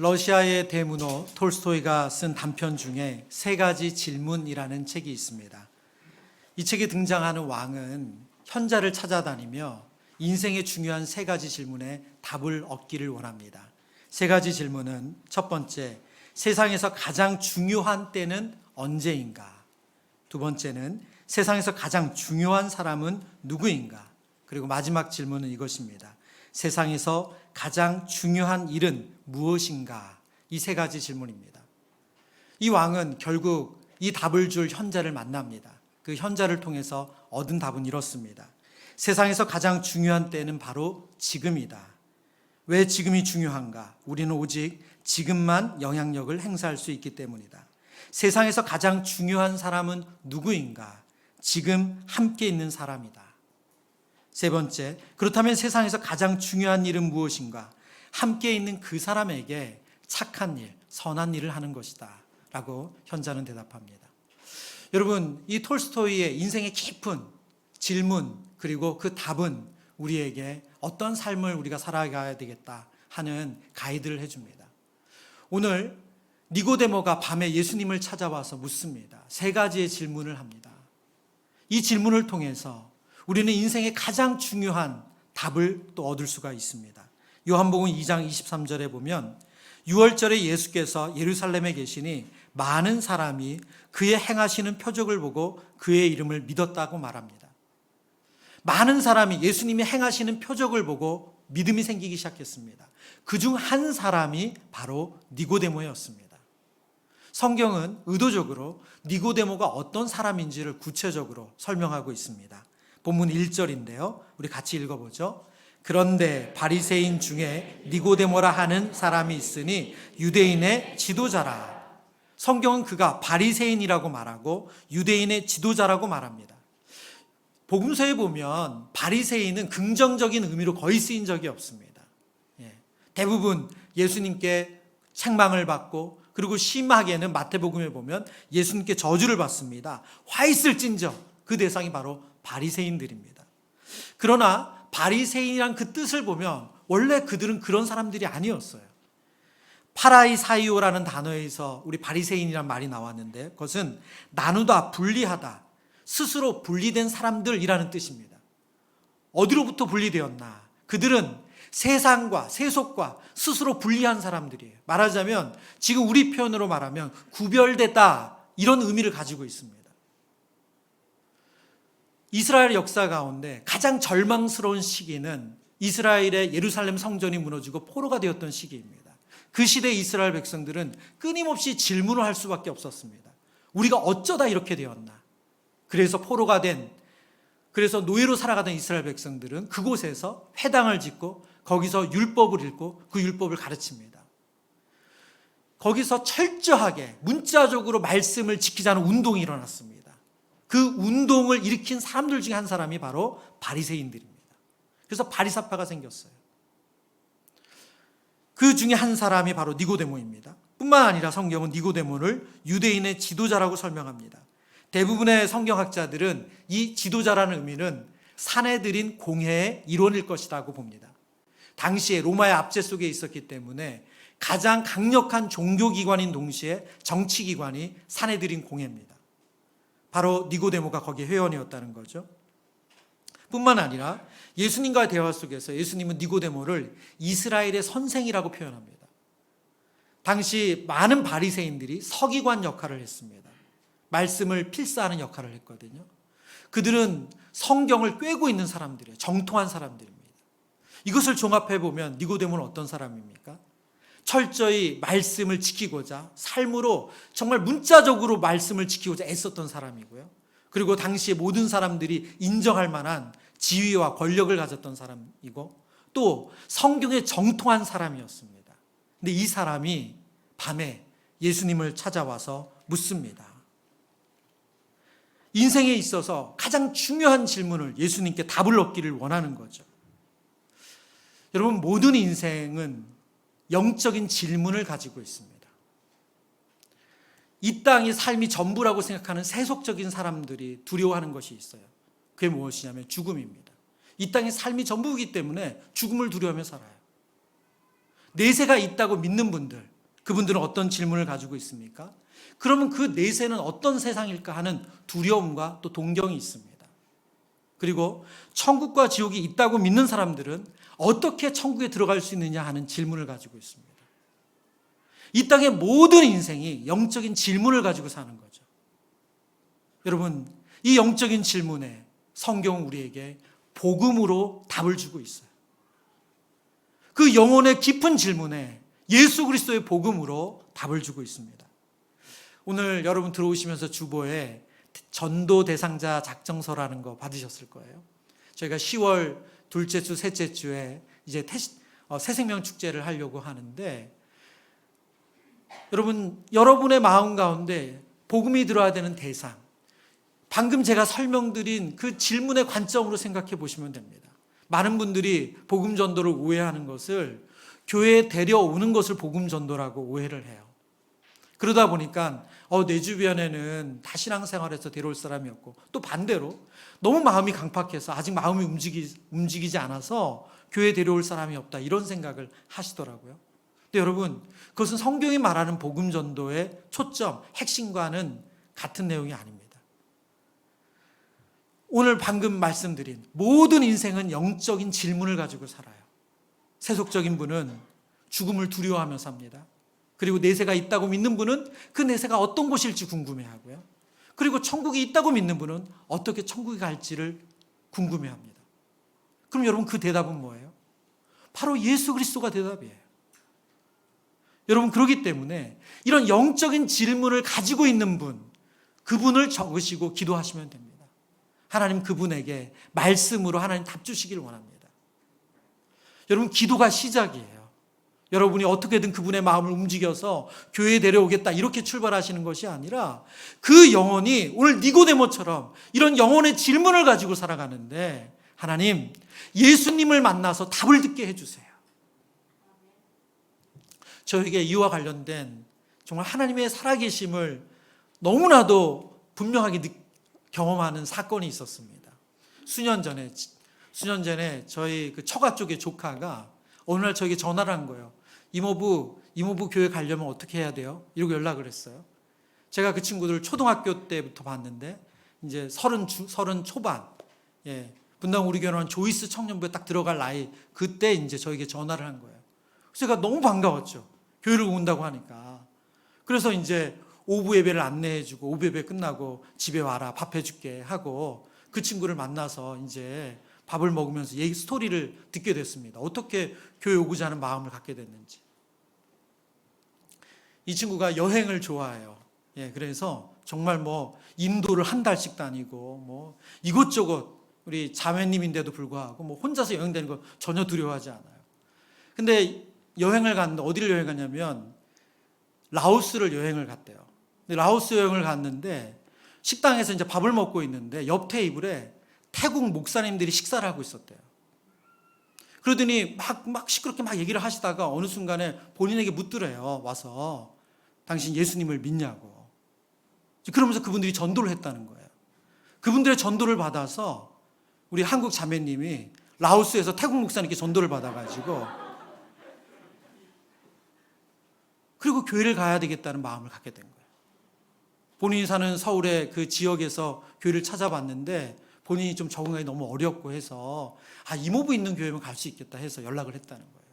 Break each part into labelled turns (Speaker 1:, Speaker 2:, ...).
Speaker 1: 러시아의 대문호 톨스토이가 쓴 단편 중에 세 가지 질문이라는 책이 있습니다. 이 책에 등장하는 왕은 현자를 찾아다니며 인생의 중요한 세 가지 질문에 답을 얻기를 원합니다. 세 가지 질문은 첫 번째, 세상에서 가장 중요한 때는 언제인가? 두 번째는 세상에서 가장 중요한 사람은 누구인가? 그리고 마지막 질문은 이것입니다. 세상에서 가장 중요한 일은 무엇인가? 이 세 가지 질문입니다. 이 왕은 결국 이 답을 줄 현자를 만납니다. 그 현자를 통해서 얻은 답은 이렇습니다. 세상에서 가장 중요한 때는 바로 지금이다. 왜 지금이 중요한가? 우리는 오직 지금만 영향력을 행사할 수 있기 때문이다. 세상에서 가장 중요한 사람은 누구인가? 지금 함께 있는 사람이다. 세 번째, 그렇다면 세상에서 가장 중요한 일은 무엇인가? 함께 있는 그 사람에게 착한 일, 선한 일을 하는 것이다 라고 현자는 대답합니다. 여러분, 이 톨스토이의 인생의 깊은 질문 그리고 그 답은 우리에게 어떤 삶을 우리가 살아가야 되겠다 하는 가이드를 해줍니다. 오늘 니고데모가 밤에 예수님을 찾아와서 묻습니다. 세 가지의 질문을 합니다. 이 질문을 통해서 우리는 인생의 가장 중요한 답을 또 얻을 수가 있습니다. 요한복음 2장 23절에 보면 6월절에 예수께서 예루살렘에 계시니 많은 사람이 그의 행하시는 표적을 보고 그의 이름을 믿었다고 말합니다. 많은 사람이 예수님이 행하시는 표적을 보고 믿음이 생기기 시작했습니다. 그중 한 사람이 바로 니고데모였습니다. 성경은 의도적으로 니고데모가 어떤 사람인지를 구체적으로 설명하고 있습니다. 본문 1절인데요. 우리 같이 읽어보죠. 그런데 바리새인 중에 니고데모라 하는 사람이 있으니 유대인의 지도자라. 성경은 그가 바리새인이라고 말하고 유대인의 지도자라고 말합니다. 복음서에 보면 바리새인은 긍정적인 의미로 거의 쓰인 적이 없습니다. 대부분 예수님께 책망을 받고 그리고 심하게는 마태복음에 보면 예수님께 저주를 받습니다. 화 있을진저 그 대상이 바로 바리새인들입니다. 그러나 바리새인이란 그 뜻을 보면 원래 그들은 그런 사람들이 아니었어요. 파라이사이오라는 단어에서 우리 바리새인이란 말이 나왔는데 그것은 나누다, 분리하다, 스스로 분리된 사람들이라는 뜻입니다. 어디로부터 분리되었나? 그들은 세상과 세속과 스스로 분리한 사람들이에요. 말하자면 지금 우리 표현으로 말하면 구별됐다 이런 의미를 가지고 있습니다. 이스라엘 역사 가운데 가장 절망스러운 시기는 이스라엘의 예루살렘 성전이 무너지고 포로가 되었던 시기입니다. 그 시대 이스라엘 백성들은 끊임없이 질문을 할 수밖에 없었습니다. 우리가 어쩌다 이렇게 되었나? 그래서 포로가 그래서 노예로 살아가던 이스라엘 백성들은 그곳에서 회당을 짓고 거기서 율법을 읽고 그 율법을 가르칩니다. 거기서 철저하게 문자적으로 말씀을 지키자는 운동이 일어났습니다. 그 운동을 일으킨 사람들 중에 한 사람이 바로 바리새인들입니다. 그래서 바리사파가 생겼어요. 그 중에 한 사람이 바로 니고데모입니다. 뿐만 아니라 성경은 니고데모를 유대인의 지도자라고 설명합니다. 대부분의 성경학자들은 이 지도자라는 의미는 사내들인 공회의 일원일 것이라고 봅니다. 당시에 로마의 압제 속에 있었기 때문에 가장 강력한 종교기관인 동시에 정치기관이 사내들인 공회입니다. 바로 니고데모가 거기에 회원이었다는 거죠. 뿐만 아니라 예수님과의 대화 속에서 예수님은 니고데모를 이스라엘의 선생이라고 표현합니다. 당시 많은 바리새인들이 서기관 역할을 했습니다. 말씀을 필사하는 역할을 했거든요. 그들은 성경을 꿰고 있는 사람들이에요. 정통한 사람들입니다. 이것을 종합해 보면 니고데모는 어떤 사람입니까? 철저히 말씀을 지키고자 삶으로 정말 문자적으로 말씀을 지키고자 애썼던 사람이고요. 그리고 당시에 모든 사람들이 인정할 만한 지위와 권력을 가졌던 사람이고 또 성경에 정통한 사람이었습니다. 근데 이 사람이 밤에 예수님을 찾아와서 묻습니다. 인생에 있어서 가장 중요한 질문을 예수님께 답을 얻기를 원하는 거죠. 여러분, 모든 인생은 영적인 질문을 가지고 있습니다. 이 땅이 삶이 전부라고 생각하는 세속적인 사람들이 두려워하는 것이 있어요. 그게 무엇이냐면 죽음입니다. 이 땅이 삶이 전부이기 때문에 죽음을 두려워하며 살아요. 내세가 있다고 믿는 분들, 그분들은 어떤 질문을 가지고 있습니까? 그러면 그 내세는 어떤 세상일까 하는 두려움과 또 동경이 있습니다. 그리고 천국과 지옥이 있다고 믿는 사람들은 어떻게 천국에 들어갈 수 있느냐 하는 질문을 가지고 있습니다. 이 땅의 모든 인생이 영적인 질문을 가지고 사는 거죠. 여러분, 이 영적인 질문에 성경은 우리에게 복음으로 답을 주고 있어요. 그 영혼의 깊은 질문에 예수 그리스도의 복음으로 답을 주고 있습니다. 오늘 여러분 들어오시면서 주보에 전도 대상자 작성서라는 거 받으셨을 거예요. 저희가 10월 둘째 주, 셋째 주에 이제 새생명 축제를 하려고 하는데, 여러분의 마음 가운데 복음이 들어야 되는 대상, 방금 제가 설명드린 그 질문의 관점으로 생각해 보시면 됩니다. 많은 분들이 복음 전도를 오해하는 것을 교회에 데려오는 것을 복음 전도라고 오해를 해요. 그러다 보니까 내 주변에는 다 신앙생활에서 데려올 사람이 없고, 또 반대로 너무 마음이 강팍해서 아직 마음이 움직이지 않아서 교회에 데려올 사람이 없다, 이런 생각을 하시더라고요. 근데 여러분, 그것은 성경이 말하는 복음 전도의 초점, 핵심과는 같은 내용이 아닙니다. 오늘 방금 말씀드린 모든 인생은 영적인 질문을 가지고 살아요. 세속적인 분은 죽음을 두려워하며 삽니다. 그리고 내세가 있다고 믿는 분은 그 내세가 어떤 곳일지 궁금해하고요. 그리고 천국이 있다고 믿는 분은 어떻게 천국에 갈지를 궁금해합니다. 그럼 여러분, 그 대답은 뭐예요? 바로 예수 그리스도가 대답이에요. 여러분, 그렇기 때문에 이런 영적인 질문을 가지고 있는 분, 그분을 적으시고 기도하시면 됩니다. 하나님, 그분에게 말씀으로 하나님 답 주시길 원합니다. 여러분, 기도가 시작이에요. 여러분이 어떻게든 그분의 마음을 움직여서 교회에 데려오겠다, 이렇게 출발하시는 것이 아니라 그 영혼이 오늘 니고데모처럼 이런 영혼의 질문을 가지고 살아가는데, 하나님, 예수님을 만나서 답을 듣게 해주세요. 저에게 이와 관련된 정말 하나님의 살아계심을 너무나도 분명하게 경험하는 사건이 있었습니다. 수년 전에 저희 그 처가 쪽의 조카가 어느 날 저에게 전화를 한 거예요. 이모부 교회 가려면 어떻게 해야 돼요? 이러고 연락을 했어요. 제가 그 친구들 초등학교 때부터 봤는데 이제 30 초반, 분당 우리 교회는 조이스 청년부에 딱 들어갈 나이, 그때 이제 저에게 전화를 한 거예요. 그래서 제가 너무 반가웠죠. 교회를 온다고 하니까. 그래서 이제 오후 예배를 안내해주고, 오후 예배 끝나고 집에 와라, 밥 해줄게 하고 그 친구를 만나서 이제 밥을 먹으면서 스토리를 듣게 됐습니다. 어떻게 교회 오고자 하는 마음을 갖게 됐는지. 이 친구가 여행을 좋아해요. 그래서 정말 인도를 한 달씩 다니고 이곳저곳, 우리 자매님인데도 불구하고 혼자서 여행 다니는 거 전혀 두려워하지 않아요. 근데 여행을 갔는데, 어디를 여행 갔냐면 라오스를 여행을 갔대요. 라오스 여행을 갔는데 식당에서 이제 밥을 먹고 있는데 옆 테이블에 태국 목사님들이 식사를 하고 있었대요. 그러더니 막 시끄럽게 막 얘기를 하시다가 어느 순간에 본인에게 묻더래요. 와서 당신 예수님을 믿냐고. 그러면서 그분들이 전도를 했다는 거예요. 그분들의 전도를 받아서 우리 한국 자매님이 라오스에서 태국 목사님께 전도를 받아가지고, 그리고 교회를 가야 되겠다는 마음을 갖게 된 거예요. 본인이 사는 서울의 그 지역에서 교회를 찾아봤는데 본인이 좀 적응하기 너무 어렵고 해서 이모부 있는 교회면 갈 수 있겠다 해서 연락을 했다는 거예요.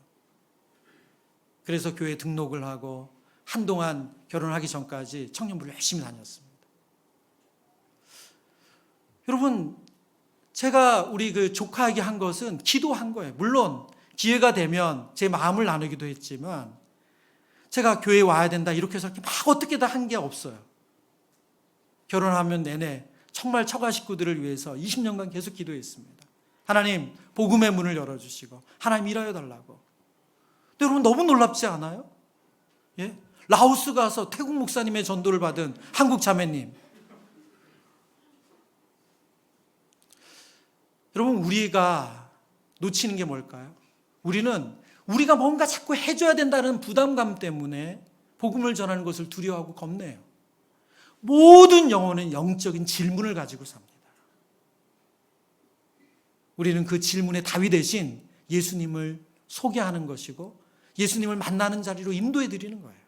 Speaker 1: 그래서 교회에 등록을 하고 한동안 결혼하기 전까지 청년부를 열심히 다녔습니다. 여러분, 제가 우리 그 조카에게 한 것은 기도한 거예요. 물론 기회가 되면 제 마음을 나누기도 했지만 제가 교회에 와야 된다 이렇게 해서 막 어떻게 다 한 게 없어요. 결혼하면 내내 정말 처가 식구들을 위해서 20년간 계속 기도했습니다. 하나님, 복음의 문을 열어주시고 하나님 일하여 달라고. 근데 여러분, 너무 놀랍지 않아요? 라오스 가서 태국 목사님의 전도를 받은 한국 자매님. 여러분, 우리가 놓치는 게 뭘까요? 우리가 뭔가 자꾸 해줘야 된다는 부담감 때문에 복음을 전하는 것을 두려워하고 겁내요. 모든 영혼은 영적인 질문을 가지고 삽니다. 우리는 그 질문의 답이 대신 예수님을 소개하는 것이고 예수님을 만나는 자리로 인도해 드리는 거예요.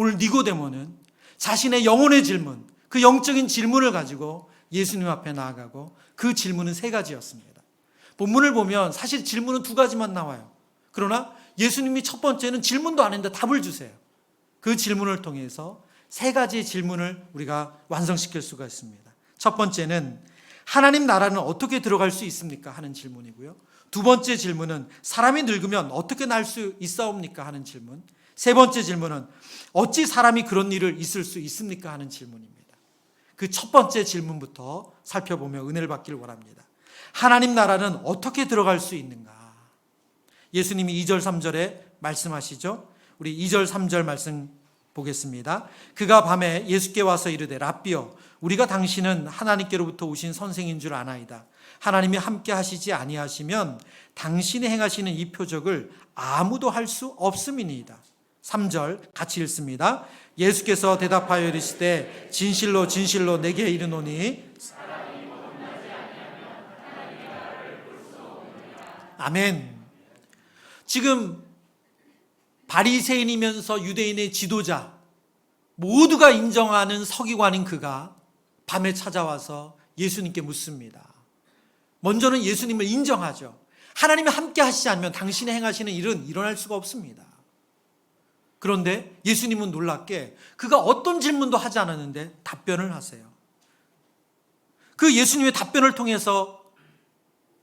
Speaker 1: 오늘 니고데모는 자신의 영혼의 질문, 그 영적인 질문을 가지고 예수님 앞에 나아가고 그 질문은 세 가지였습니다. 본문을 보면 사실 질문은 두 가지만 나와요. 그러나 예수님이 첫 번째는 질문도 안 했는데 답을 주세요. 그 질문을 통해서 세 가지의 질문을 우리가 완성시킬 수가 있습니다. 첫 번째는 하나님 나라는 어떻게 들어갈 수 있습니까? 하는 질문이고요. 두 번째 질문은 사람이 늙으면 어떻게 날 수 있사옵니까? 하는 질문. 세 번째 질문은 어찌 사람이 그런 일을 있을 수 있습니까? 하는 질문입니다. 그 첫 번째 질문부터 살펴보며 은혜를 받기를 원합니다. 하나님 나라는 어떻게 들어갈 수 있는가? 예수님이 2절 3절에 말씀하시죠. 우리 2절 3절 말씀 보겠습니다. 그가 밤에 예수께 와서 이르되 랍비여 우리가 당신은 하나님께로부터 오신 선생인 줄 아나이다. 하나님이 함께 하시지 아니하시면 당신이 행하시는 이 표적을 아무도 할 수 없음이니이다. 3절 같이 읽습니다. 예수께서 대답하여 이르시되 진실로 진실로 내게 이르노니 아멘. 지금 바리새인이면서 유대인의 지도자 모두가 인정하는 서기관인 그가 밤에 찾아와서 예수님께 묻습니다. 먼저는 예수님을 인정하죠. 하나님이 함께 하시지 않으면 당신이 행하시는 일은 일어날 수가 없습니다. 그런데 예수님은 놀랍게 그가 어떤 질문도 하지 않았는데 답변을 하세요. 그 예수님의 답변을 통해서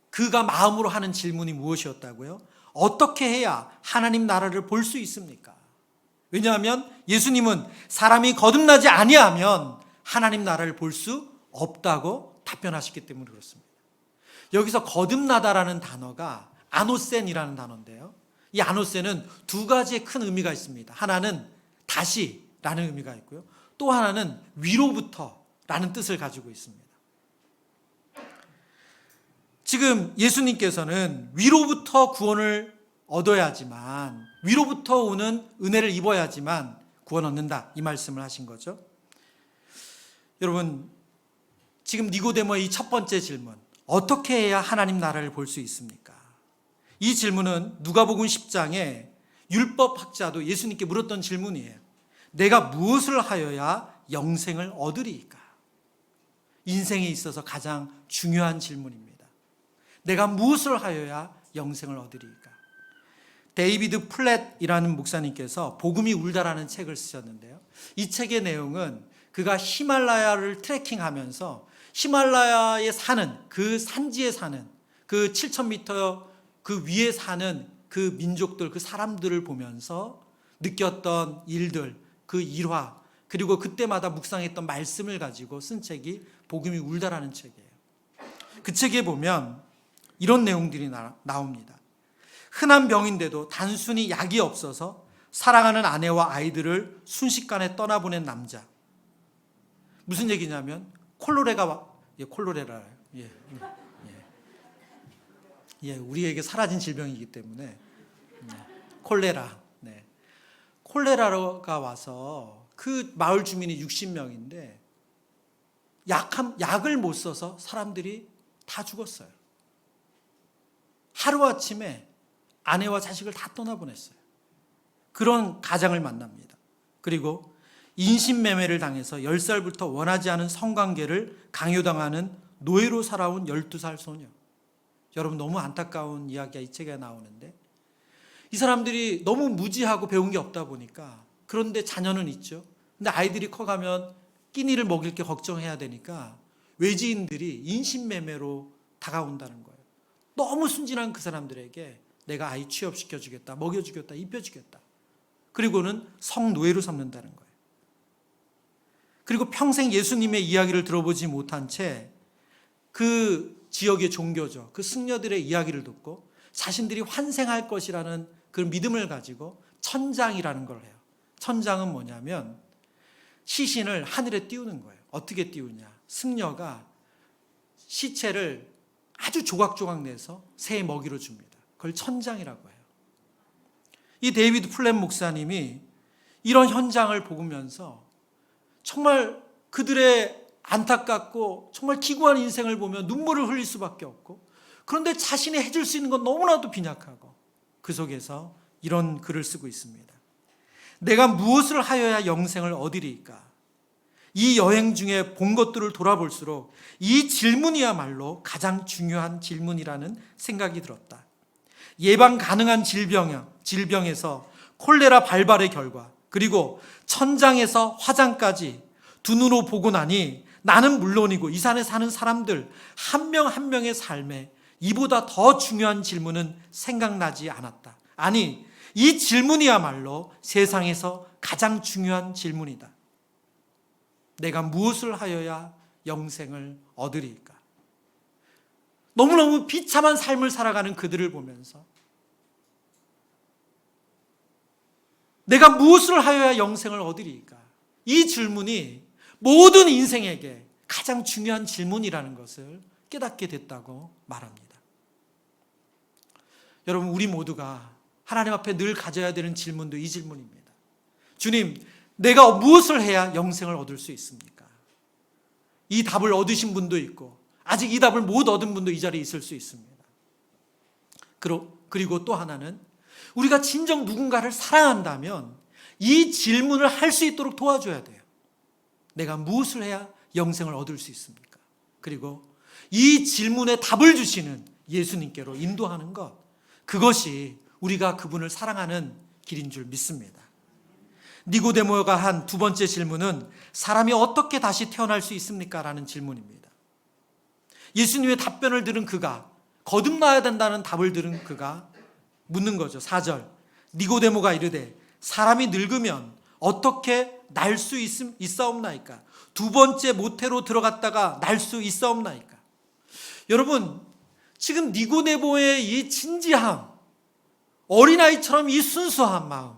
Speaker 1: 그가 마음으로 하는 질문이 무엇이었다고요? 어떻게 해야 하나님 나라를 볼 수 있습니까? 왜냐하면 예수님은 사람이 거듭나지 아니하면 하나님 나라를 볼 수 없다고 답변하셨기 때문에 그렇습니다. 여기서 거듭나다라는 단어가 아노센이라는 단어인데요. 이 아노센은 두 가지의 큰 의미가 있습니다. 하나는 다시라는 의미가 있고요. 또 하나는 위로부터라는 뜻을 가지고 있습니다. 지금 예수님께서는 위로부터 구원을 얻어야지만, 위로부터 오는 은혜를 입어야지만 구원 얻는다, 이 말씀을 하신 거죠. 여러분, 지금 니고데모의 이 첫 번째 질문, 어떻게 해야 하나님 나라를 볼 수 있습니까? 이 질문은 누가복음 10장에 율법학자도 예수님께 물었던 질문이에요. 내가 무엇을 하여야 영생을 얻으리이까? 인생에 있어서 가장 중요한 질문입니다. 내가 무엇을 하여야 영생을 얻으리이까? 데이비드 플랫이라는 목사님께서 복음이 울다라는 책을 쓰셨는데요. 이 책의 내용은 그가 히말라야를 트레킹하면서 히말라야에 사는 그 산지에 사는 그 7,000m 그 위에 사는 그 민족들, 그 사람들을 보면서 느꼈던 일들, 그 일화, 그리고 그때마다 묵상했던 말씀을 가지고 쓴 책이 복음이 울다라는 책이에요. 그 책에 보면 이런 내용들이 나옵니다. 흔한 병인데도 단순히 약이 없어서 사랑하는 아내와 아이들을 순식간에 떠나보낸 남자. 무슨 얘기냐면 콜레라예요. 우리에게 사라진 질병이기 때문에 콜레라. 콜레라가 와서 그 마을 주민이 60명인데 약을 못 써서 사람들이 다 죽었어요. 하루아침에 아내와 자식을 다 떠나보냈어요. 그런 가장을 만납니다. 그리고 인신매매를 당해서 10살부터 원하지 않은 성관계를 강요당하는 노예로 살아온 12살 소녀. 여러분, 너무 안타까운 이야기가 이 책에 나오는데, 이 사람들이 너무 무지하고 배운 게 없다 보니까, 그런데 자녀는 있죠. 근데 아이들이 커가면 끼니를 먹일 게 걱정해야 되니까 외지인들이 인신매매로 다가온다는 거예요. 너무 순진한 그 사람들에게 내가 아이 취업시켜주겠다, 먹여주겠다, 입혀주겠다. 그리고는 성노예로 삼는다는 거예요. 그리고 평생 예수님의 이야기를 들어보지 못한 채 그 지역의 종교죠, 그 승려들의 이야기를 듣고 자신들이 환생할 것이라는 그 믿음을 가지고 천장이라는 걸 해요. 천장은 뭐냐면 시신을 하늘에 띄우는 거예요. 어떻게 띄우냐? 승려가 시체를 아주 조각조각 내서 새 먹이로 줍니다. 그걸 천장이라고 해요. 이 데이비드 플랫 목사님이 이런 현장을 보면서 정말 그들의 안타깝고 정말 기구한 인생을 보며 눈물을 흘릴 수밖에 없고, 그런데 자신이 해줄 수 있는 건 너무나도 빈약하고, 그 속에서 이런 글을 쓰고 있습니다. 내가 무엇을 하여야 영생을 얻으리이까? 이 여행 중에 본 것들을 돌아볼수록 이 질문이야말로 가장 중요한 질문이라는 생각이 들었다. 예방 가능한 질병에서 콜레라 발발의 결과, 그리고 천장에서 화장까지 두 눈으로 보고 나니 나는 물론이고 이 산에 사는 사람들 한 명 한 명의 삶에 이보다 더 중요한 질문은 생각나지 않았다. 아니, 이 질문이야말로 세상에서 가장 중요한 질문이다. 내가 무엇을 하여야 영생을 얻으리이까? 너무너무 비참한 삶을 살아가는 그들을 보면서 내가 무엇을 하여야 영생을 얻으리이까? 이 질문이 모든 인생에게 가장 중요한 질문이라는 것을 깨닫게 됐다고 말합니다. 여러분, 우리 모두가 하나님 앞에 늘 가져야 되는 질문도 이 질문입니다. 주님, 내가 무엇을 해야 영생을 얻을 수 있습니까? 이 답을 얻으신 분도 있고 아직 이 답을 못 얻은 분도 이 자리에 있을 수 있습니다. 그리고 또 하나는 우리가 진정 누군가를 사랑한다면 이 질문을 할 수 있도록 도와줘야 돼요. 내가 무엇을 해야 영생을 얻을 수 있습니까? 그리고 이 질문에 답을 주시는 예수님께로 인도하는 것, 그것이 우리가 그분을 사랑하는 길인 줄 믿습니다. 니고데모가 한 두 번째 질문은 사람이 어떻게 다시 태어날 수 있습니까? 라는 질문입니다. 예수님의 답변을 들은 그가, 거듭나야 된다는 답을 들은 그가 묻는 거죠. 4절, 니고데모가 이르되 사람이 늙으면 어떻게 날 수 있사옵나이까? 두 번째 모태로 들어갔다가 날 수 있사옵나이까? 여러분, 지금 니고데모의 이 진지함, 어린아이처럼 이 순수한 마음,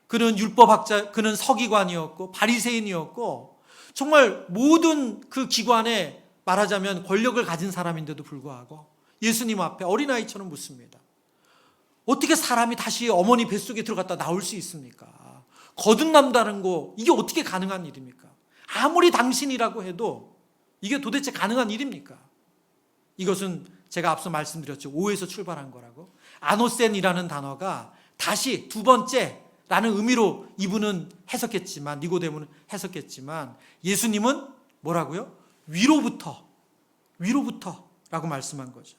Speaker 1: 그는 율법학자, 그는 서기관이었고 바리새인이었고 정말 모든 그 기관에 말하자면 권력을 가진 사람인데도 불구하고 예수님 앞에 어린아이처럼 묻습니다. 어떻게 사람이 다시 어머니 뱃속에 들어갔다 나올 수 있습니까? 거듭난다는 거, 이게 어떻게 가능한 일입니까? 아무리 당신이라고 해도 이게 도대체 가능한 일입니까? 이것은 제가 앞서 말씀드렸죠. 오에서 출발한 거라고. 아노센이라는 단어가 다시 두 번째라는 의미로 이분은 해석했지만, 니고데모는 해석했지만, 예수님은 뭐라고요? 위로부터라고 말씀한 거죠.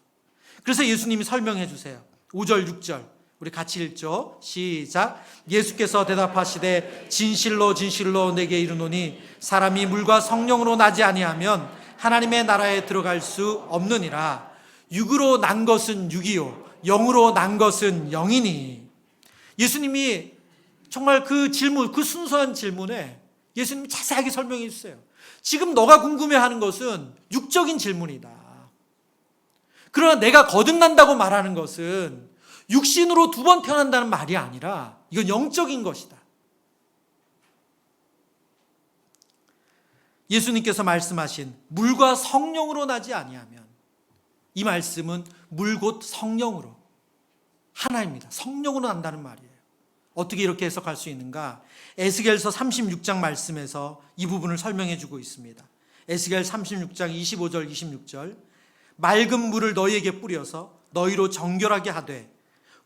Speaker 1: 그래서 예수님이 설명해 주세요. 5절, 6절 우리 같이 읽죠. 시작. 예수께서 대답하시되 진실로 진실로 내게 이르노니 사람이 물과 성령으로 나지 아니하면 하나님의 나라에 들어갈 수 없느니라. 육으로 난 것은 육이요 영으로 난 것은 영이니. 예수님이 정말 그 질문, 그 순수한 질문에 예수님이 자세하게 설명해 주세요. 지금 너가 궁금해하는 것은 육적인 질문이다. 그러나 내가 거듭난다고 말하는 것은 육신으로 두 번 태어난다는 말이 아니라 이건 영적인 것이다. 예수님께서 말씀하신 물과 성령으로 나지 아니하면, 이 말씀은 물 곧 성령으로, 하나입니다. 성령으로 난다는 말이에요. 어떻게 이렇게 해석할 수 있는가? 에스겔서 36장 말씀에서 이 부분을 설명해 주고 있습니다. 에스겔 36장 25절 26절 맑은 물을 너희에게 뿌려서 너희로 정결하게 하되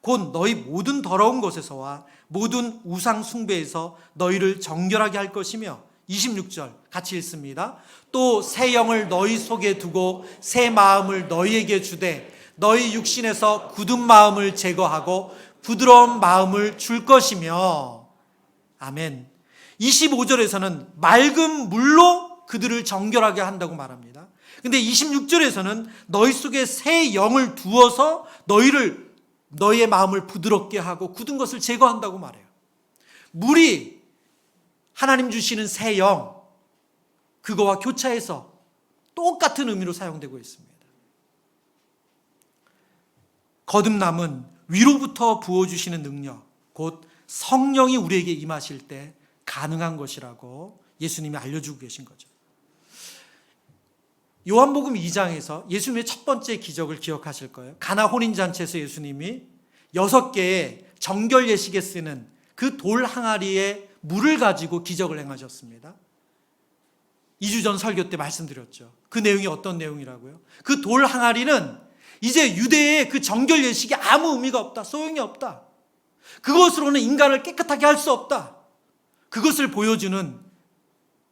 Speaker 1: 곧 너희 모든 더러운 것에서와 모든 우상 숭배에서 너희를 정결하게 할 것이며, 26절 같이 읽습니다. 또 새 영을 너희 속에 두고 새 마음을 너희에게 주되 너희 육신에서 굳은 마음을 제거하고 부드러운 마음을 줄 것이며. 아멘. 25절에서는 맑은 물로 그들을 정결하게 한다고 말합니다. 근데 26절에서는 너희 속에 새 영을 두어서 너희의 마음을 부드럽게 하고 굳은 것을 제거한다고 말해요. 물이 하나님 주시는 새 영, 그거와 교차해서 똑같은 의미로 사용되고 있습니다. 거듭남은 위로부터 부어주시는 능력, 곧 성령이 우리에게 임하실 때 가능한 것이라고 예수님이 알려주고 계신 거죠. 요한복음 2장에서 예수님의 첫 번째 기적을 기억하실 거예요. 가나 혼인잔치에서 예수님이 6개의 정결 예식에 쓰는 그 돌 항아리에 물을 가지고 기적을 행하셨습니다. 2주 전 설교 때 말씀드렸죠. 그 내용이 어떤 내용이라고요? 그 돌 항아리는 이제 유대의 그 정결 예식에 아무 의미가 없다, 소용이 없다. 그것으로는 인간을 깨끗하게 할 수 없다. 그것을 보여주는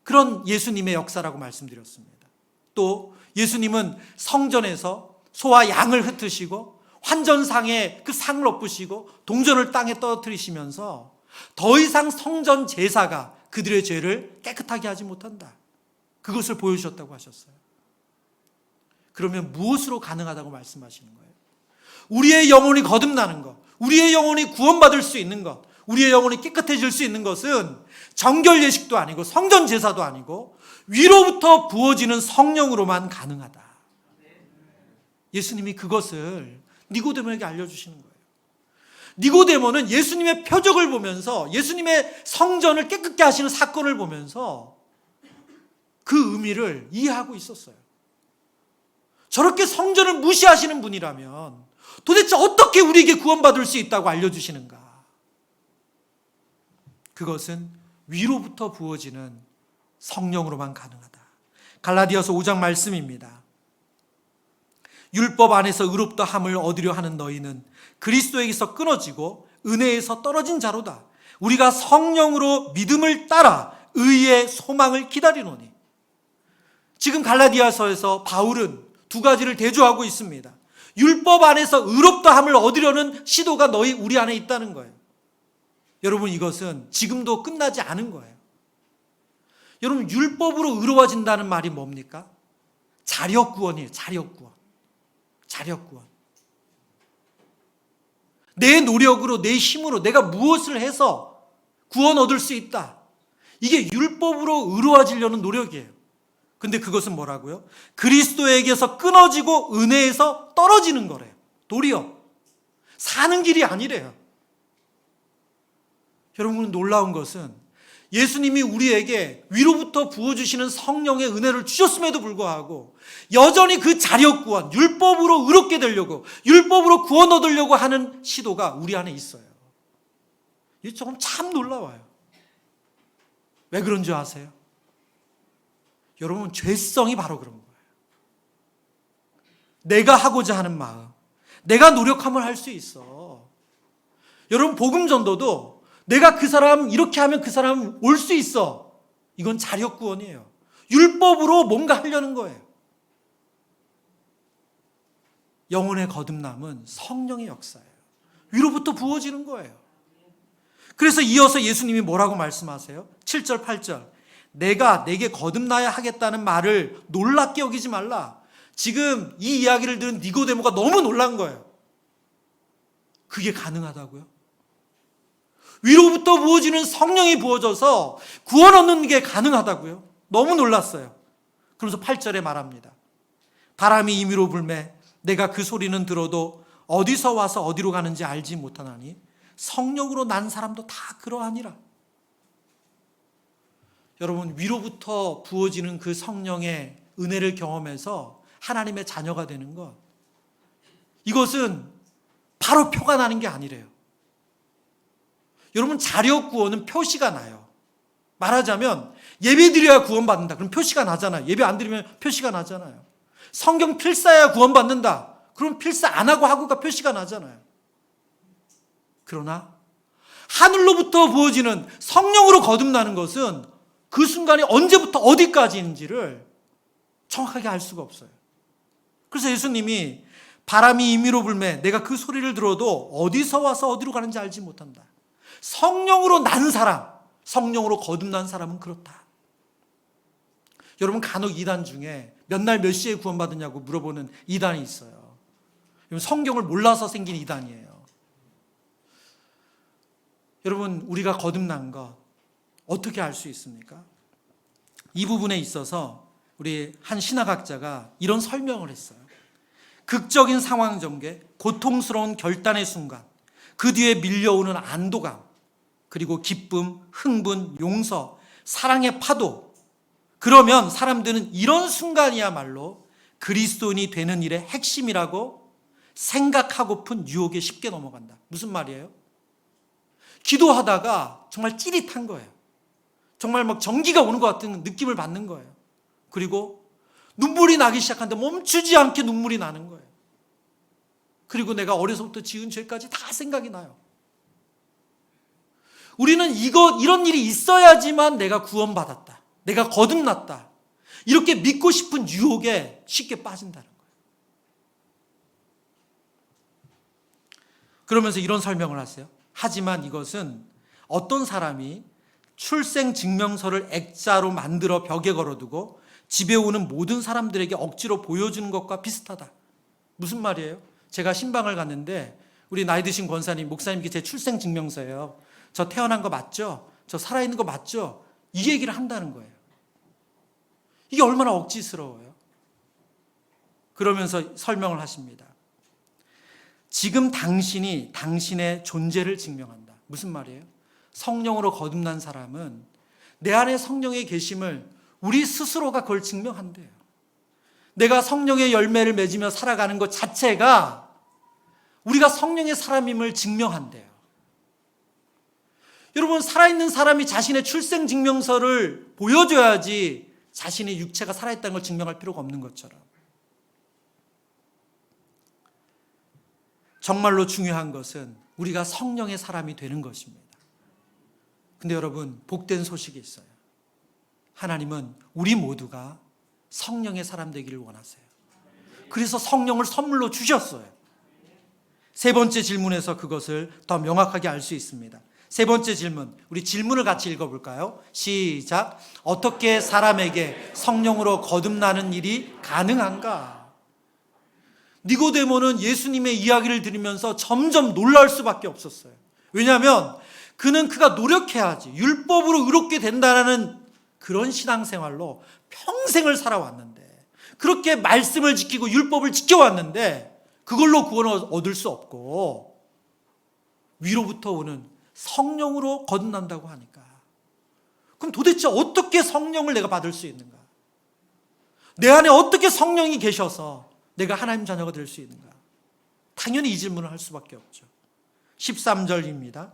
Speaker 1: 그런 예수님의 역사라고 말씀드렸습니다. 또 예수님은 성전에서 소와 양을 흩으시고 환전상에 그 상을 엎으시고 동전을 땅에 떨어뜨리시면서 더 이상 성전 제사가 그들의 죄를 깨끗하게 하지 못한다. 그것을 보여주셨다고 하셨어요. 그러면 무엇으로 가능하다고 말씀하시는 거예요? 우리의 영혼이 거듭나는 것, 우리의 영혼이 구원받을 수 있는 것, 우리의 영혼이 깨끗해질 수 있는 것은 정결 예식도 아니고 성전 제사도 아니고 위로부터 부어지는 성령으로만 가능하다. 예수님이 그것을 니고데모에게 알려주시는 거예요. 니고데모는 예수님의 표적을 보면서 예수님의 성전을 깨끗게 하시는 사건을 보면서 그 의미를 이해하고 있었어요. 저렇게 성전을 무시하시는 분이라면 도대체 어떻게 우리에게 구원받을 수 있다고 알려주시는가? 그것은 위로부터 부어지는 성령으로만 가능하다. 갈라디아서 5장 말씀입니다. 율법 안에서 의롭다 함을 얻으려 하는 너희는 그리스도에게서 끊어지고 은혜에서 떨어진 자로다. 우리가 성령으로 믿음을 따라 의의 소망을 기다리노니. 지금 갈라디아서에서 바울은 두 가지를 대조하고 있습니다. 율법 안에서 의롭다 함을 얻으려는 시도가 우리 안에 있다는 거예요. 여러분, 이것은 지금도 끝나지 않은 거예요. 여러분, 율법으로 의로워진다는 말이 뭡니까? 자력구원이에요. 자력구원. 내 노력으로, 내 힘으로 내가 무엇을 해서 구원 얻을 수 있다. 이게 율법으로 의로워지려는 노력이에요. 근데 그것은 뭐라고요? 그리스도에게서 끊어지고 은혜에서 떨어지는 거래요. 도리어 사는 길이 아니래요. 여러분, 놀라운 것은 예수님이 우리에게 위로부터 부어주시는 성령의 은혜를 주셨음에도 불구하고 여전히 그 자력구원, 율법으로 의롭게 되려고, 율법으로 구원 얻으려고 하는 시도가 우리 안에 있어요. 이게 조금 참 놀라워요. 왜 그런 줄 아세요? 여러분, 죄성이 바로 그런 거예요. 내가 하고자 하는 마음, 내가 노력하면 할 수 있어. 여러분, 복음 전도도 내가 그 사람 이렇게 하면 그 사람 올 수 있어. 이건 자력구원이에요. 율법으로 뭔가 하려는 거예요. 영혼의 거듭남은 성령의 역사예요. 위로부터 부어지는 거예요. 그래서 이어서 예수님이 뭐라고 말씀하세요? 7절, 8절. 내가 내게 거듭나야 하겠다는 말을 놀랍게 여기지 말라. 지금 이 이야기를 들은 니고데모가 너무 놀란 거예요. 그게 가능하다고요? 위로부터 부어지는 성령이 부어져서 구원 얻는 게 가능하다고요? 너무 놀랐어요. 그러면서 8절에 말합니다. 바람이 임의로 불매 내가 그 소리는 들어도 어디서 와서 어디로 가는지 알지 못하나니 성령으로 난 사람도 다 그러하니라. 여러분, 위로부터 부어지는 그 성령의 은혜를 경험해서 하나님의 자녀가 되는 것, 이것은 바로 표가 나는 게 아니래요. 여러분, 자력구원은 표시가 나요. 말하자면 예배 드려야 구원받는다. 그럼 표시가 나잖아요. 예배 안 드리면 표시가 나잖아요. 성경 필사해야 구원받는다. 그럼 필사 안 하고가 표시가 나잖아요. 그러나 하늘로부터 부어지는 성령으로 거듭나는 것은 그 순간이 언제부터 어디까지인지를 정확하게 알 수가 없어요. 그래서 예수님이 바람이 임의로 불매 내가 그 소리를 들어도 어디서 와서 어디로 가는지 알지 못한다. 성령으로 난 사람, 성령으로 거듭난 사람은 그렇다. 여러분, 간혹 이단 중에 몇 날 몇 시에 구원받았냐고 물어보는 이단이 있어요. 성경을 몰라서 생긴 이단이에요. 여러분, 우리가 거듭난 것 어떻게 알 수 있습니까? 이 부분에 있어서 우리 한 신학학자가 이런 설명을 했어요. 극적인 상황 전개, 고통스러운 결단의 순간, 그 뒤에 밀려오는 안도감, 그리고 기쁨, 흥분, 용서, 사랑의 파도. 그러면 사람들은 이런 순간이야말로 그리스도인이 되는 일의 핵심이라고 생각하고픈 유혹에 쉽게 넘어간다. 무슨 말이에요? 기도하다가 정말 찌릿한 거예요. 정말 막 전기가 오는 것 같은 느낌을 받는 거예요. 그리고 눈물이 나기 시작하는데 멈추지 않게 눈물이 나는 거예요. 그리고 내가 어려서부터 지은 죄까지 다 생각이 나요. 우리는 이런 일이 있어야지만 내가 구원받았다, 내가 거듭났다, 이렇게 믿고 싶은 유혹에 쉽게 빠진다는 거예요. 그러면서 이런 설명을 하세요. 하지만 이것은 어떤 사람이 출생증명서를 액자로 만들어 벽에 걸어두고 집에 오는 모든 사람들에게 억지로 보여주는 것과 비슷하다. 무슨 말이에요? 제가 신방을 갔는데 우리 나이 드신 권사님, 목사님께 제 출생증명서예요. 저 태어난 거 맞죠? 저 살아있는 거 맞죠? 이 얘기를 한다는 거예요. 이게 얼마나 억지스러워요. 그러면서 설명을 하십니다. 지금 당신이 당신의 존재를 증명한다. 무슨 말이에요? 성령으로 거듭난 사람은 내 안에 성령의 계심을 우리 스스로가 그걸 증명한대요. 내가 성령의 열매를 맺으며 살아가는 것 자체가 우리가 성령의 사람임을 증명한대요. 여러분, 살아있는 사람이 자신의 출생증명서를 보여줘야지 자신의 육체가 살아있다는 걸 증명할 필요가 없는 것처럼, 정말로 중요한 것은 우리가 성령의 사람이 되는 것입니다. 근데 여러분, 복된 소식이 있어요. 하나님은 우리 모두가 성령의 사람 되기를 원하세요. 그래서 성령을 선물로 주셨어요. 세 번째 질문에서 그것을 더 명확하게 알 수 있습니다. 세 번째 질문, 우리 질문을 같이 읽어볼까요? 시작. 어떻게 사람에게 성령으로 거듭나는 일이 가능한가? 니고데모는 예수님의 이야기를 들으면서 점점 놀랄 수밖에 없었어요. 왜냐하면 그가 노력해야지 율법으로 의롭게 된다는 그런 신앙생활로 평생을 살아왔는데, 그렇게 말씀을 지키고 율법을 지켜왔는데 그걸로 구원을 얻을 수 없고 위로부터 오는 성령으로 거듭난다고 하니까, 그럼 도대체 어떻게 성령을 내가 받을 수 있는가? 내 안에 어떻게 성령이 계셔서 내가 하나님 자녀가 될 수 있는가? 당연히 이 질문을 할 수밖에 없죠. 13절입니다.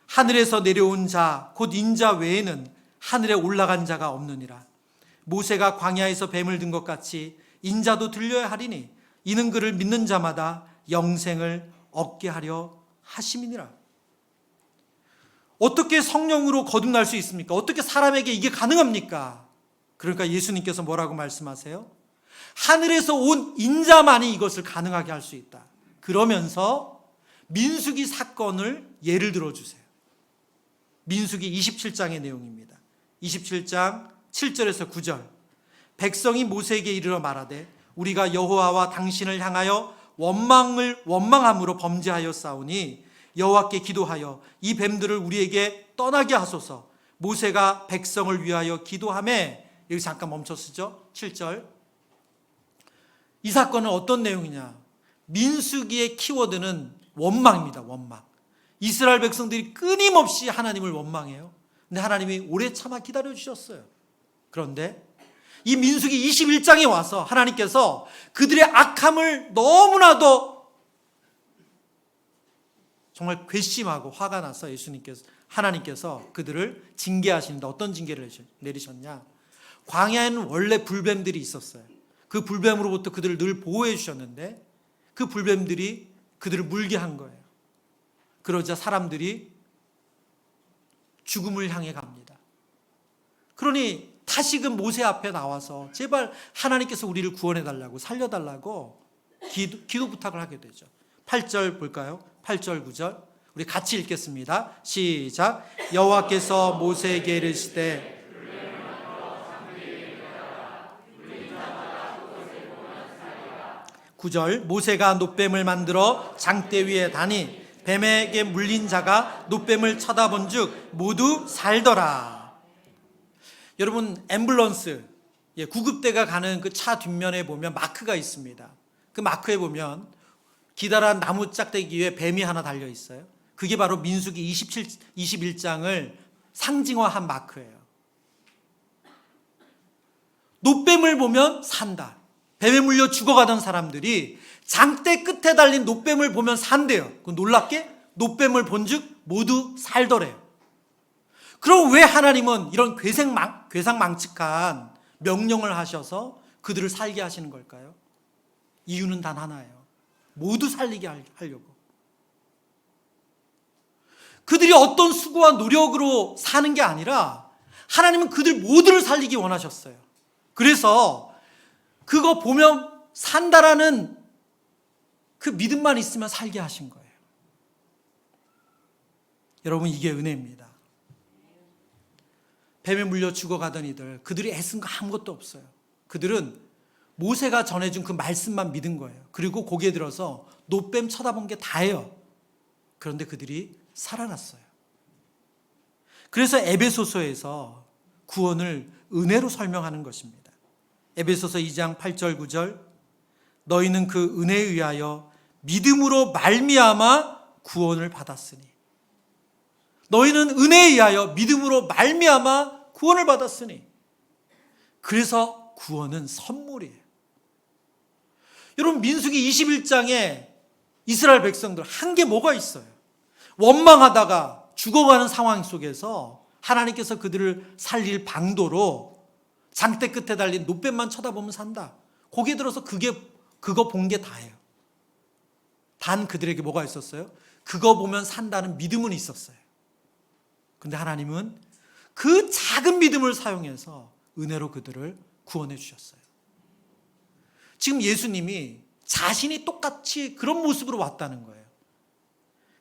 Speaker 1: 하늘에서 내려온 자 곧 인자 외에는 하늘에 올라간 자가 없느니라. 모세가 광야에서 뱀을 든 것 같이 인자도 들려야 하리니 이는 그를 믿는 자마다 영생을 얻게 하려 하심이니라. 어떻게 성령으로 거듭날 수 있습니까? 어떻게 사람에게 이게 가능합니까? 그러니까 예수님께서 뭐라고 말씀하세요? 하늘에서 온 인자만이 이것을 가능하게 할 수 있다. 그러면서 민수기 사건을 예를 들어주세요. 민수기 27장의 내용입니다. 27장 7절에서 9절. 백성이 모세에게 이르러 말하되 우리가 여호와와 당신을 향하여 원망함으로 범죄하였사오니 여호와께 기도하여 이 뱀들을 우리에게 떠나게 하소서. 모세가 백성을 위하여 기도하매, 여기 잠깐 멈췄었죠? 7절. 이 사건은 어떤 내용이냐? 민수기의 키워드는 원망입니다. 원망. 이스라엘 백성들이 끊임없이 하나님을 원망해요. 근데 하나님이 오래 참아 기다려주셨어요. 그런데 이 민수기 21장에 와서 하나님께서 그들의 악함을 너무나도 정말 괘씸하고 화가 나서 하나님께서 그들을 징계하시는데, 어떤 징계를 내리셨냐? 광야에는 원래 불뱀들이 있었어요. 그 불뱀으로부터 그들을 늘 보호해 주셨는데 그 불뱀들이 그들을 물게 한 거예요. 그러자 사람들이 죽음을 향해 갑니다. 그러니 다시금 모세 앞에 나와서 제발 하나님께서 우리를 구원해 달라고, 살려달라고 기도 부탁을 하게 되죠. 8절 볼까요? 8절 9절 우리 같이 읽겠습니다. 시작. 여호와께서 모세에게 이르시되, 9절 모세가 놋뱀을 만들어 장대 위에 다니 뱀에게 물린 자가 놋뱀을 쳐다본 즉 모두 살더라. 여러분, 앰뷸런스, 구급대가 가는 그 차 뒷면에 보면 마크가 있습니다. 그 마크에 보면 기다란 나무 짝대기 위에 뱀이 하나 달려 있어요. 그게 바로 민수기 21장을 상징화한 마크예요. 놋뱀을 보면 산다. 뱀에 물려 죽어가던 사람들이 장대 끝에 달린 놋뱀을 보면 산대요. 놀랍게 놋뱀을 본즉 모두 살더래요. 그럼 왜 하나님은 이런 괴상망측한 명령을 하셔서 그들을 살게 하시는 걸까요? 이유는 단 하나예요. 모두 살리게 하려고. 그들이 어떤 수고와 노력으로 사는 게 아니라 하나님은 그들 모두를 살리기 원하셨어요. 그래서 그거 보면 산다라는 그 믿음만 있으면 살게 하신 거예요. 여러분, 이게 은혜입니다. 뱀에 물려 죽어가던 이들, 그들이 애쓴 거 아무것도 없어요. 그들은 모세가 전해준 그 말씀만 믿은 거예요. 그리고 고개 들어서 노뱀 쳐다본 게 다예요. 그런데 그들이 살아났어요. 그래서 에베소서에서 구원을 은혜로 설명하는 것입니다. 에베소서 2장 8절 9절, 너희는 그 은혜에 의하여 믿음으로 말미암아 구원을 받았으니. 너희는 은혜에 의하여 믿음으로 말미암아 구원을 받았으니. 그래서 구원은 선물이에요. 여러분, 민수기 21장에 이스라엘 백성들 한 게 뭐가 있어요? 원망하다가 죽어가는 상황 속에서 하나님께서 그들을 살릴 방도로 장대 끝에 달린 노뱀만 쳐다보면 산다. 고개 들어서 그거 본 게 다예요. 단 그들에게 뭐가 있었어요? 그거 보면 산다는 믿음은 있었어요. 근데 하나님은 그 작은 믿음을 사용해서 은혜로 그들을 구원해 주셨어요. 지금 예수님이 자신이 똑같이 그런 모습으로 왔다는 거예요.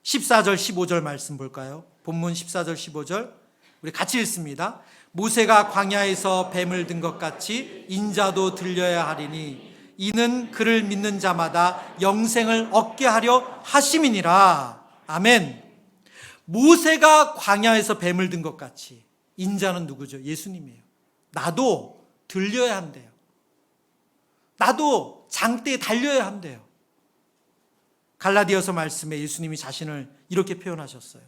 Speaker 1: 14절 15절 말씀 볼까요? 본문 14절 15절 우리 같이 읽습니다. 모세가 광야에서 뱀을 든 것 같이 인자도 들려야 하리니 이는 그를 믿는 자마다 영생을 얻게 하려 하심이니라. 아멘. 모세가 광야에서 뱀을 든 것 같이 인자는 누구죠? 예수님이에요. 나도 들려야 한대요. 나도 장대에 달려야 한대요. 갈라디아서 말씀에 예수님이 자신을 이렇게 표현하셨어요.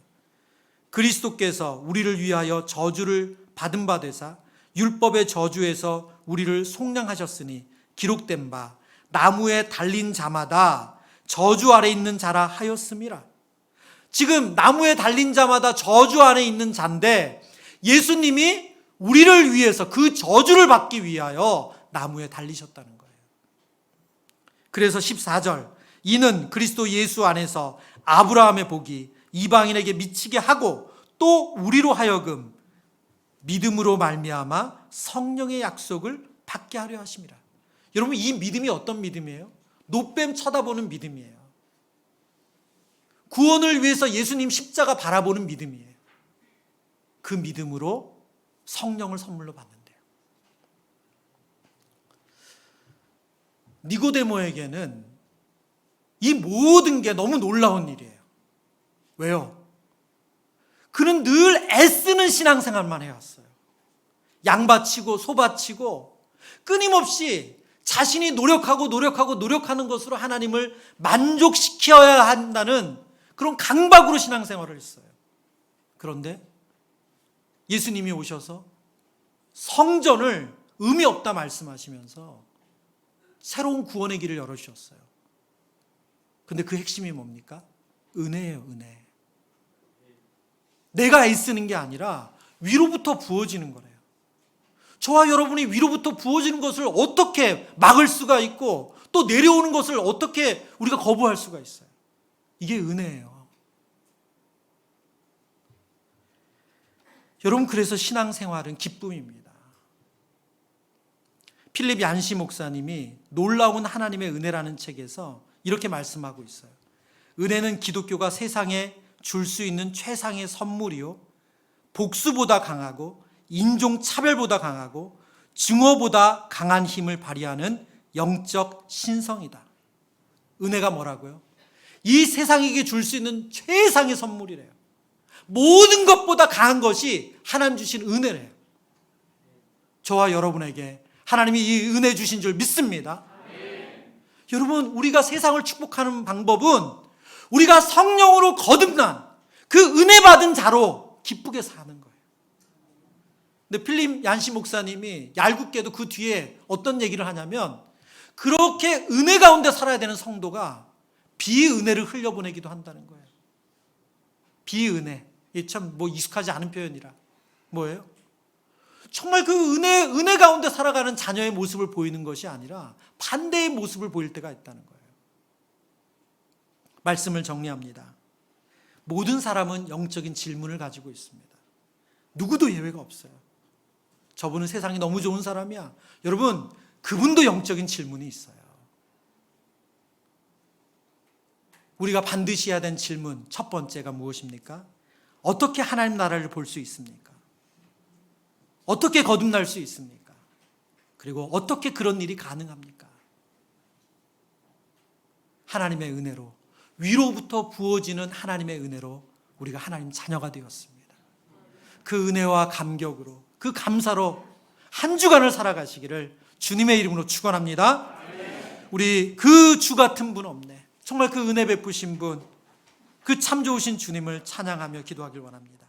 Speaker 1: 그리스도께서 우리를 위하여 저주를 받은 바 되사 율법의 저주에서 우리를 속량하셨으니 기록된 바 나무에 달린 자마다 저주 아래 있는 자라 하였음이라. 지금 나무에 달린 자마다 저주 안에 있는 자인데 예수님이 우리를 위해서 그 저주를 받기 위하여 나무에 달리셨다는 거예요. 그래서 14절 이는 그리스도 예수 안에서 아브라함의 복이 이방인에게 미치게 하고 또 우리로 하여금 믿음으로 말미암아 성령의 약속을 받게 하려 하심이라. 여러분, 이 믿음이 어떤 믿음이에요? 노뱀 쳐다보는 믿음이에요. 구원을 위해서 예수님 십자가 바라보는 믿음이에요. 그 믿음으로 성령을 선물로 받는데요. 니고데모에게는 이 모든 게 너무 놀라운 일이에요. 왜요? 그는 늘 애쓰는 신앙생활만 해왔어요. 양바치고 소바치고 끊임없이 자신이 노력하는 것으로 하나님을 만족시켜야 한다는 그런 강박으로 신앙생활을 했어요. 그런데 예수님이 오셔서 성전을 의미 없다 말씀하시면서 새로운 구원의 길을 열어주셨어요. 근데 그 핵심이 뭡니까? 은혜예요, 은혜. 내가 애쓰는 게 아니라 위로부터 부어지는 거래요. 저와 여러분이 위로부터 부어지는 것을 어떻게 막을 수가 있고 또 내려오는 것을 어떻게 우리가 거부할 수가 있어요? 이게 은혜예요. 여러분, 그래서 신앙생활은 기쁨입니다. 필립 얀시 목사님이 놀라운 하나님의 은혜라는 책에서 이렇게 말씀하고 있어요. 은혜는 기독교가 세상에 줄 수 있는 최상의 선물이요, 복수보다 강하고 인종차별보다 강하고 증오보다 강한 힘을 발휘하는 영적 신성이다. 은혜가 뭐라고요? 이 세상에게 줄 수 있는 최상의 선물이래요. 모든 것보다 강한 것이 하나님 주신 은혜래요. 저와 여러분에게 하나님이 이 은혜 주신 줄 믿습니다. 여러분, 우리가 세상을 축복하는 방법은 우리가 성령으로 거듭난 그 은혜 받은 자로 기쁘게 사는 거예요. 근데 필립 얀시 목사님이 얄궂게도 그 뒤에 어떤 얘기를 하냐면 그렇게 은혜 가운데 살아야 되는 성도가 비은혜를 흘려보내기도 한다는 거예요. 비은혜. 이게 참 익숙하지 않은 표현이라. 뭐예요? 정말 그 은혜 가운데 살아가는 자녀의 모습을 보이는 것이 아니라 반대의 모습을 보일 때가 있다는 거예요. 말씀을 정리합니다. 모든 사람은 영적인 질문을 가지고 있습니다. 누구도 예외가 없어요. 저분은 세상이 너무 좋은 사람이야. 여러분, 그분도 영적인 질문이 있어요. 우리가 반드시 해야 되는 질문, 첫 번째가 무엇입니까? 어떻게 하나님 나라를 볼 수 있습니까? 어떻게 거듭날 수 있습니까? 그리고 어떻게 그런 일이 가능합니까? 하나님의 은혜로, 위로부터 부어지는 하나님의 은혜로 우리가 하나님 자녀가 되었습니다. 그 은혜와 감격으로, 그 감사로 한 주간을 살아가시기를 주님의 이름으로 축원합니다. 우리 그 주 같은 분 없네. 정말 그 은혜 베푸신 분, 그 참 좋으신 주님을 찬양하며 기도하길 원합니다.